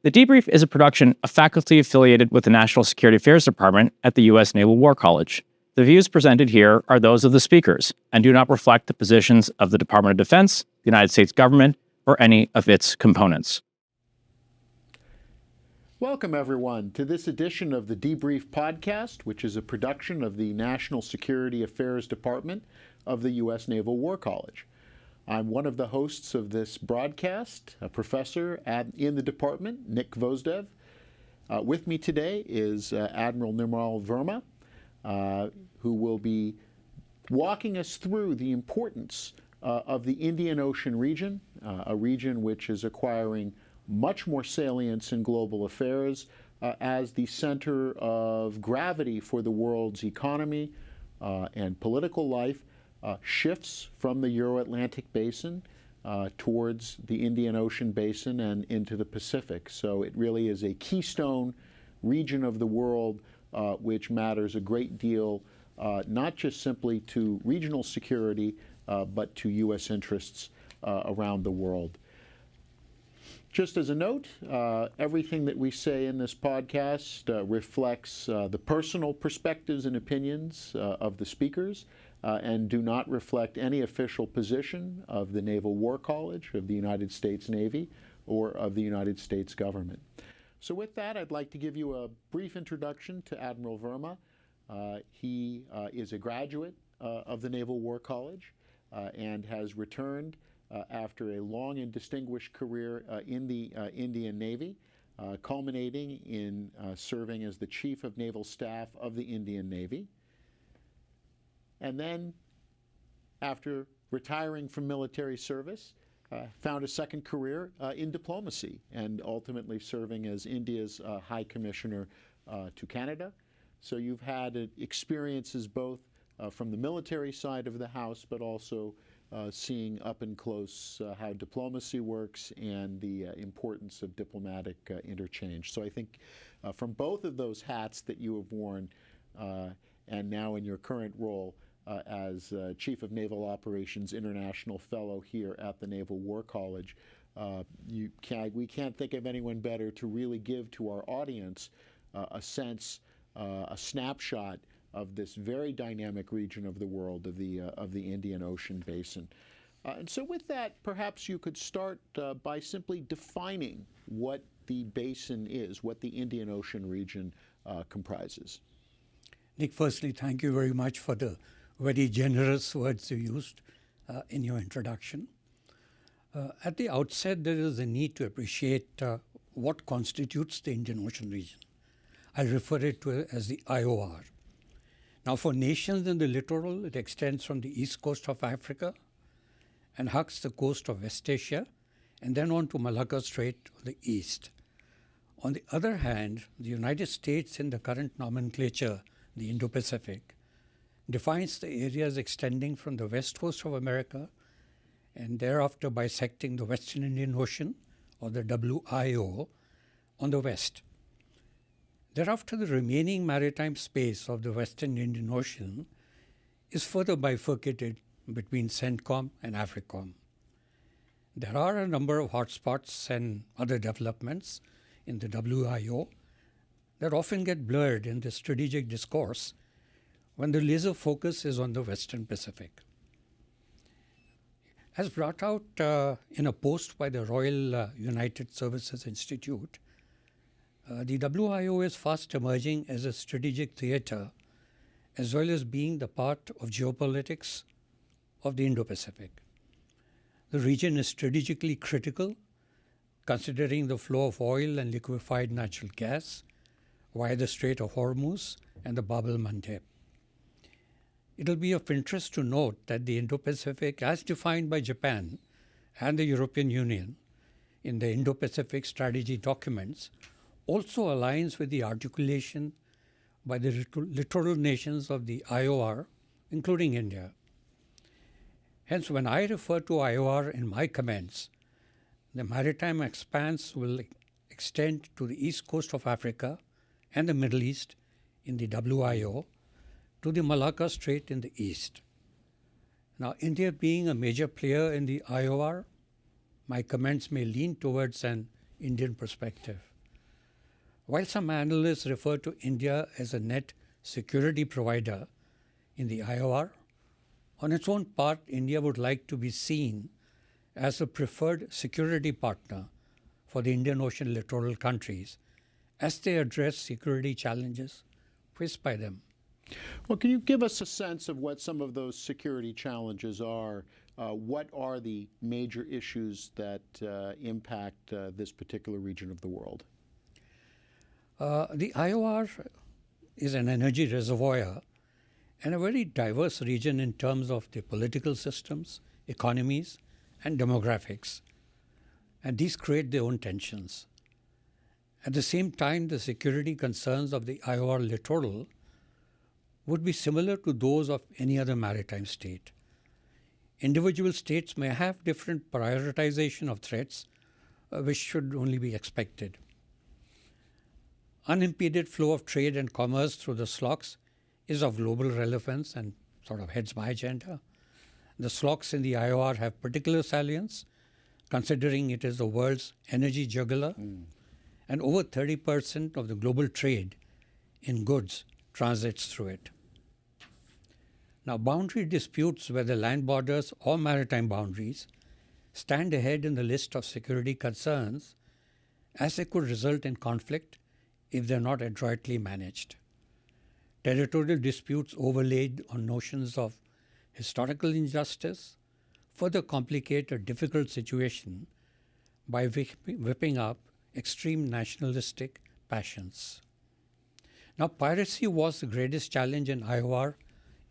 The Debrief is a production of faculty affiliated with the National Security Affairs Department at the U.S. Naval War College. The views presented here are those of the speakers and do not reflect the positions of the Department of Defense, the United States government, or any of its components. Welcome, everyone, to this edition of the Debrief podcast, which is a production of the National Security Affairs Department of the U.S. Naval War College. I'm one of the hosts of this broadcast, a professor in the department, Nick Vosdev. With me today is Admiral Nirmal Verma, who will be walking us through the importance of the Indian Ocean region, a region which is acquiring much more salience in global affairs as the center of gravity for the world's economy and political life shifts from the Euro-Atlantic basin towards the Indian Ocean basin and into the Pacific. So it really is a keystone region of the world which matters a great deal, not just simply to regional security, but to U.S. interests around the world. Just as a note, everything that we say in this podcast reflects the personal perspectives and opinions of the speakers and do not reflect any official position of the Naval War College, of the United States Navy, or of the United States government. So with that, I'd like to give you a brief introduction to Admiral Verma. He is a graduate of the Naval War College and has returned after a long and distinguished career in the Indian Navy, culminating in serving as the Chief of Naval Staff of the Indian Navy. And then, after retiring from military service, found a second career in diplomacy and ultimately serving as India's High Commissioner to Canada. So you've had experiences both from the military side of the house, but also seeing up and close how diplomacy works and the importance of diplomatic interchange. So I think from both of those hats that you have worn and now in your current role as Chief of Naval Operations International Fellow here at the Naval War College, we can't think of anyone better to really give to our audience a sense, a snapshot of this very dynamic region of the world, of the Indian Ocean basin. And so with that, perhaps you could start by simply defining what the basin is, what the Indian Ocean region comprises. Nick, firstly, thank you very much for the very generous words you used in your introduction. At the outset, there is a need to appreciate what constitutes the Indian Ocean region. I refer it to as the IOR. Now, for nations in the littoral, it extends from the east coast of Africa and hugs the coast of West Asia and then on to Malacca Strait on the east. On the other hand, the United States in the current nomenclature, the Indo-Pacific, defines the areas extending from the west coast of America and thereafter bisecting the Western Indian Ocean, or the WIO, on the west. Thereafter, the remaining maritime space of the Western Indian Ocean is further bifurcated between CENTCOM and AFRICOM. There are a number of hotspots and other developments in the WIO that often get blurred in the strategic discourse when the laser focus is on the Western Pacific. As brought out in a post by the Royal United Services Institute, the WIO is fast emerging as a strategic theater as well as being the part of geopolitics of the Indo-Pacific. The region is strategically critical, considering the flow of oil and liquefied natural gas via the Strait of Hormuz and the Bab el-Mandeb. It will be of interest to note that the Indo-Pacific, as defined by Japan and the European Union in the Indo-Pacific strategy documents, also aligns with the articulation by the littoral nations of the IOR, including India. Hence, when I refer to IOR in my comments, the maritime expanse will extend to the east coast of Africa and the Middle East in the WIO, to the Malacca Strait in the east. Now, India being a major player in the IOR, my comments may lean towards an Indian perspective. While some analysts refer to India as a net security provider in the IOR, on its own part, India would like to be seen as a preferred security partner for the Indian Ocean littoral countries as they address security challenges faced by them. Well, can you give us a sense of what some of those security challenges are? What are the major issues that impact this particular region of the world? The IOR is an energy reservoir and a very diverse region in terms of the political systems, economies, and demographics. And these create their own tensions. At the same time, the security concerns of the IOR littoral would be similar to those of any other maritime state. Individual states may have different prioritization of threats, which should only be expected. Unimpeded flow of trade and commerce through the SLOCs is of global relevance and sort of heads my agenda. The SLOCs in the IOR have particular salience, considering it is the world's energy jugular, and over 30% of the global trade in goods transits through it. Now, boundary disputes, whether land borders or maritime boundaries, stand ahead in the list of security concerns as they could result in conflict if they are not adroitly managed. Territorial disputes overlaid on notions of historical injustice further complicate a difficult situation by whipping up extreme nationalistic passions. Now, piracy was the greatest challenge in IOR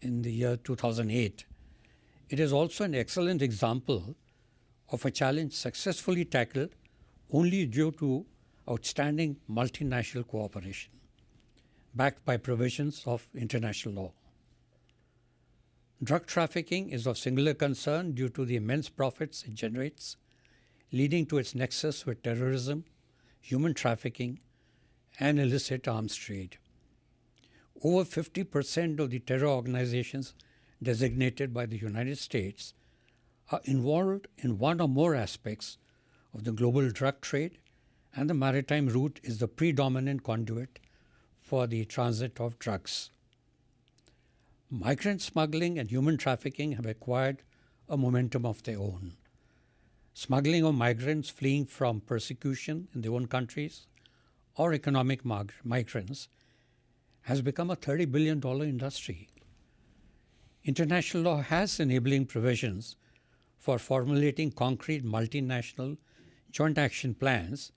in the year 2008. It is also an excellent example of a challenge successfully tackled only due to outstanding multinational cooperation, backed by provisions of international law. Drug trafficking is of singular concern due to the immense profits it generates, leading to its nexus with terrorism, human trafficking, and illicit arms trade. Over 50% of the terror organizations designated by the United States are involved in one or more aspects of the global drug trade, and the maritime route is the predominant conduit for the transit of drugs. Migrant smuggling and human trafficking have acquired a momentum of their own. Smuggling of migrants fleeing from persecution in their own countries or economic migrants has become a $30 billion industry. International law has enabling provisions for formulating concrete multinational joint action plans,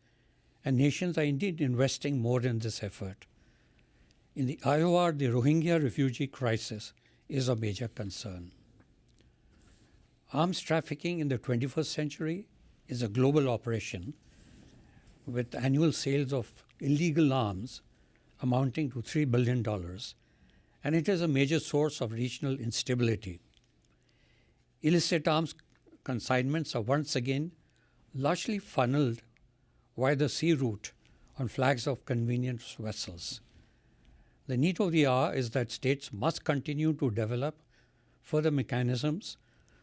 and nations are indeed investing more in this effort. In the IOR, the Rohingya refugee crisis is a major concern. Arms trafficking in the 21st century is a global operation with annual sales of illegal arms amounting to $3 billion, and it is a major source of regional instability. Illicit arms consignments are once again largely funneled via the sea route on flags of convenience vessels. The need of the hour is that states must continue to develop further mechanisms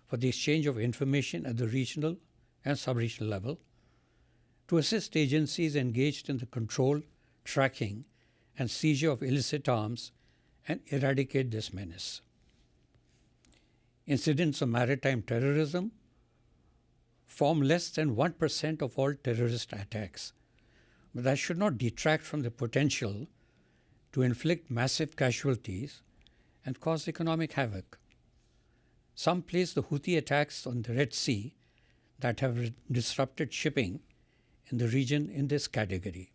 for the exchange of information at the regional and sub-regional level to assist agencies engaged in the control, tracking, and seizure of illicit arms and eradicate this menace. Incidents of maritime terrorism form less than 1% of all terrorist attacks, but that should not detract from the potential to inflict massive casualties and cause economic havoc. Some place the Houthi attacks on the Red Sea that have disrupted shipping in the region in this category.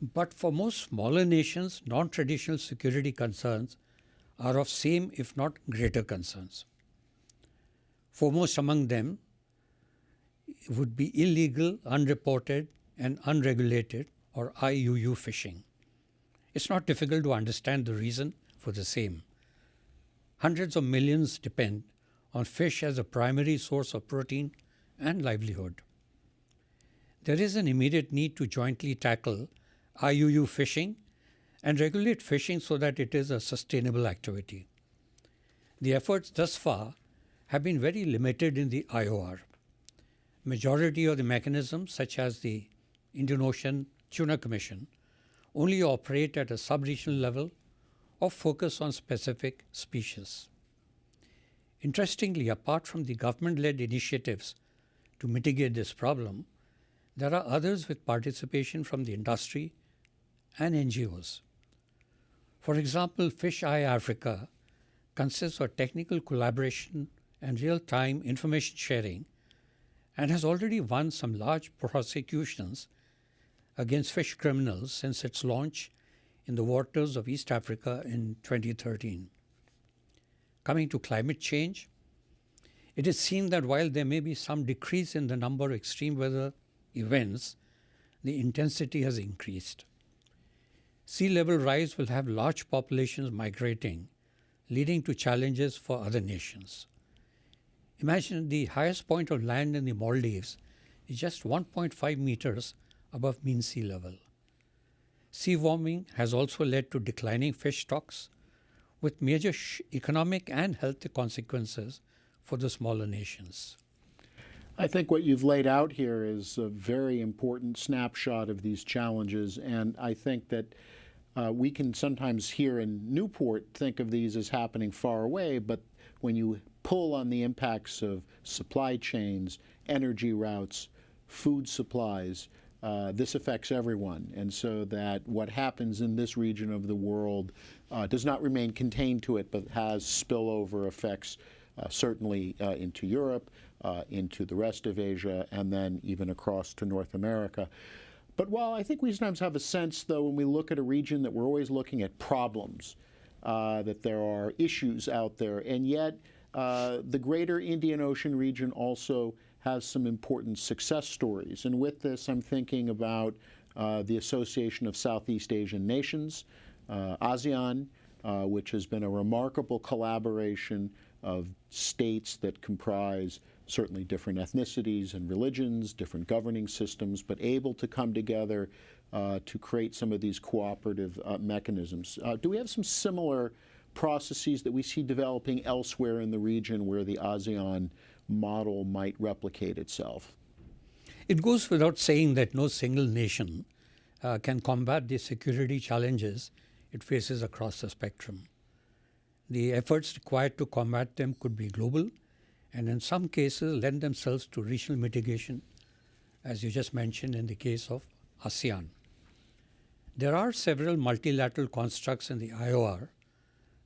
But for most smaller nations, non-traditional security concerns are of same if not greater concerns. Foremost among them would be illegal, unreported, and unregulated or IUU fishing. It's not difficult to understand the reason for the same. Hundreds of millions depend on fish as a primary source of protein and livelihood. There is an immediate need to jointly tackle IUU fishing and regulate fishing so that it is a sustainable activity. The efforts thus far have been very limited in the IOR. Majority of the mechanisms, such as the Indian Ocean Tuna Commission, only operate at a sub-regional level or focus on specific species. Interestingly, apart from the government-led initiatives to mitigate this problem, there are others with participation from the industry and NGOs. For example, Fish Eye Africa consists of technical collaboration and real-time information sharing and has already won some large prosecutions against fish criminals since its launch in the waters of East Africa in 2013. Coming to climate change, it is seen that while there may be some decrease in the number of extreme weather events, the intensity has increased. Sea level rise will have large populations migrating, leading to challenges for other nations. Imagine the highest point of land in the Maldives is just 1.5 meters above mean sea level. Sea warming has also led to declining fish stocks, with major economic and health consequences for the smaller nations. I think what you've laid out here is a very important snapshot of these challenges, and I think that we can sometimes here in Newport think of these as happening far away, but when you pull on the impacts of supply chains, energy routes, food supplies, this affects everyone, and so that what happens in this region of the world does not remain contained to it, but has spillover effects certainly into Europe, into the rest of Asia, and then even across to North America. But while I think we sometimes have a sense, though, when we look at a region that we're always looking at problems, that there are issues out there, and yet the greater Indian Ocean region also has some important success stories. And with this, I'm thinking about the Association of Southeast Asian Nations, ASEAN, which has been a remarkable collaboration of states that comprise certainly different ethnicities and religions, different governing systems, but able to come together to create some of these cooperative mechanisms. Do we have some similar processes that we see developing elsewhere in the region where the ASEAN model might replicate itself? It goes without saying that no single nation can combat the security challenges it faces across the spectrum. The efforts required to combat them could be global and in some cases lend themselves to regional mitigation, as you just mentioned in the case of ASEAN. There are several multilateral constructs in the IOR.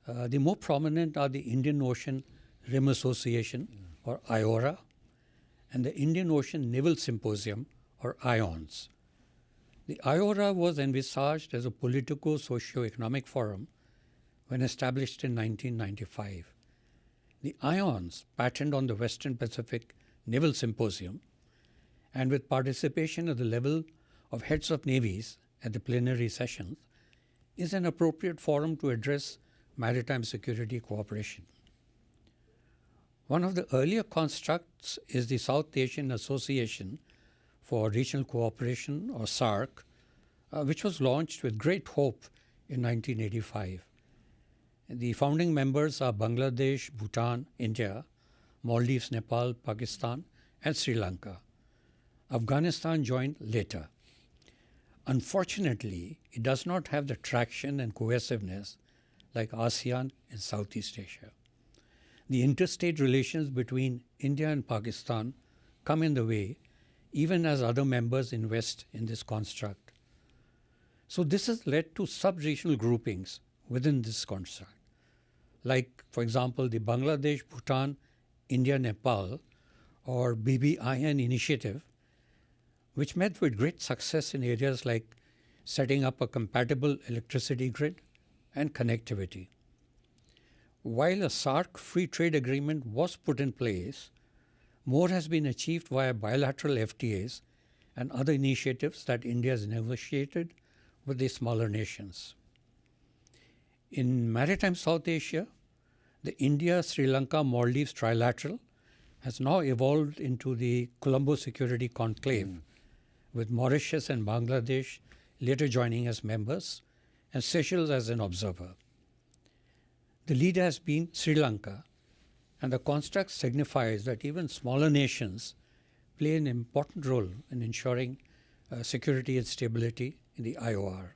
The more prominent are the Indian Ocean Rim Association, or IORA, and the Indian Ocean Naval Symposium, or IONS. The IORA was envisaged as a politico-socio-economic forum when established in 1995. The IONS patterned on the Western Pacific Naval Symposium, and with participation at the level of heads of navies at the plenary sessions, is an appropriate forum to address maritime security cooperation. One of the earlier constructs is the South Asian Association for Regional Cooperation, or SARC, which was launched with great hope in 1985. The founding members are Bangladesh, Bhutan, India, Maldives, Nepal, Pakistan, and Sri Lanka. Afghanistan joined later. Unfortunately, it does not have the traction and cohesiveness like ASEAN in Southeast Asia. The interstate relations between India and Pakistan come in the way even as other members invest in this construct. So this has led to sub-regional groupings within this construct. Like, for example, the Bangladesh, Bhutan, India, Nepal, or BBIN initiative, which met with great success in areas like setting up a compatible electricity grid and connectivity. While a SARC free trade agreement was put in place, more has been achieved via bilateral FTAs and other initiatives that India has negotiated with the smaller nations. In maritime South Asia, the India-Sri Lanka-Maldives trilateral has now evolved into the Colombo Security Conclave, with Mauritius and Bangladesh later joining as members and Seychelles as an observer. The leader has been Sri Lanka, and the construct signifies that even smaller nations play an important role in ensuring security and stability in the IOR.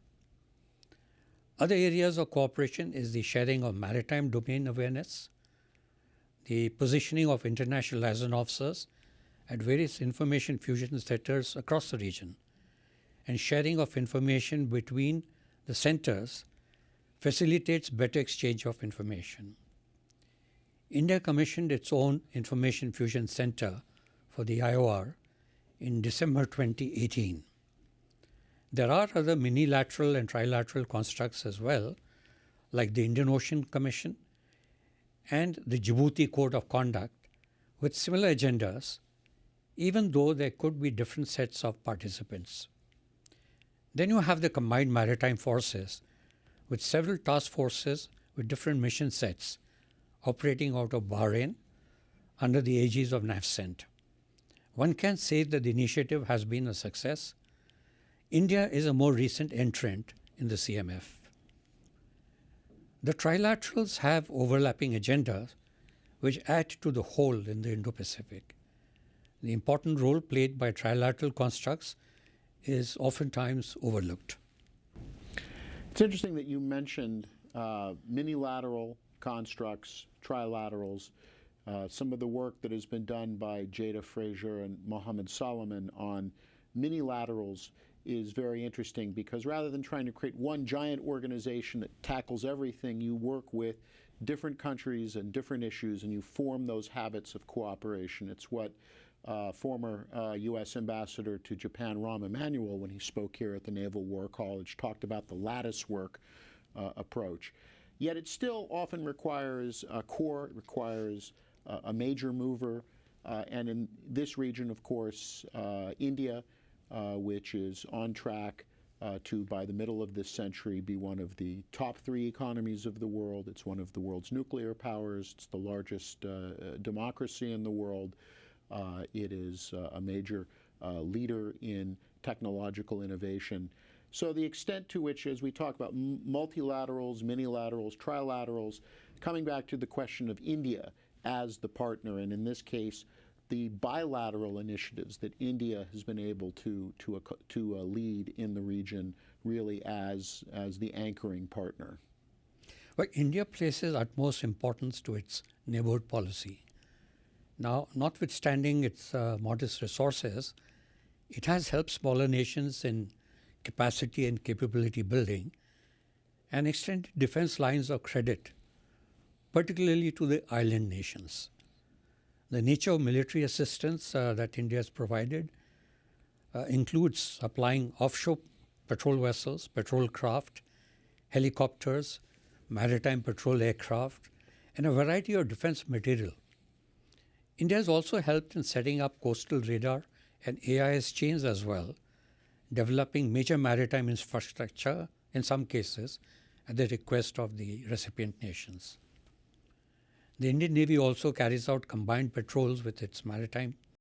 Other areas of cooperation is the sharing of maritime domain awareness, the positioning of international liaison officers at various information fusion centers across the region, and sharing of information between the centers facilitates better exchange of information. India commissioned its own information fusion center for the IOR in December 2018. There are other minilateral and trilateral constructs as well, like the Indian Ocean Commission and the Djibouti Code of Conduct, with similar agendas, even though there could be different sets of participants. Then you have the combined maritime forces, with several task forces with different mission sets operating out of Bahrain under the aegis of NAVCENT. One can say that the initiative has been a success. India is a more recent entrant in the CMF. The trilaterals have overlapping agendas which add to the whole in the Indo-Pacific. The important role played by trilateral constructs is oftentimes overlooked. It's interesting that you mentioned minilateral constructs, trilaterals. Some of the work that has been done by Jada Fraser and Mohammed Solomon on minilaterals is very interesting, because rather than trying to create one giant organization that tackles everything, you work with different countries and different issues, and you form those habits of cooperation. It's what former U.S. Ambassador to Japan, Rahm Emanuel, when he spoke here at the Naval War College, talked about the lattice work approach. Yet it still often requires a core, it requires a major mover, and in this region, of course, India, which is on track to, by the middle of this century, be one of the top 3 economies of the world. It's one of the world's nuclear powers. It's the largest democracy in the world. It is a major leader in technological innovation. So the extent to which, as we talk about multilaterals, minilaterals, trilaterals, coming back to the question of India as the partner, and in this case, the bilateral initiatives that India has been able to lead in the region, really as the anchoring partner. Well, India places utmost importance to its neighborhood policy. Now, notwithstanding its modest resources, it has helped smaller nations in capacity and capability building and extended defense lines of credit, particularly to the island nations. The nature of military assistance that India has provided includes supplying offshore patrol vessels, patrol craft, helicopters, maritime patrol aircraft, and a variety of defense material. India has also helped in setting up coastal radar and AIS chains as well, developing major maritime infrastructure, in some cases, at the request of the recipient nations. The Indian Navy also carries out combined patrols with its maritime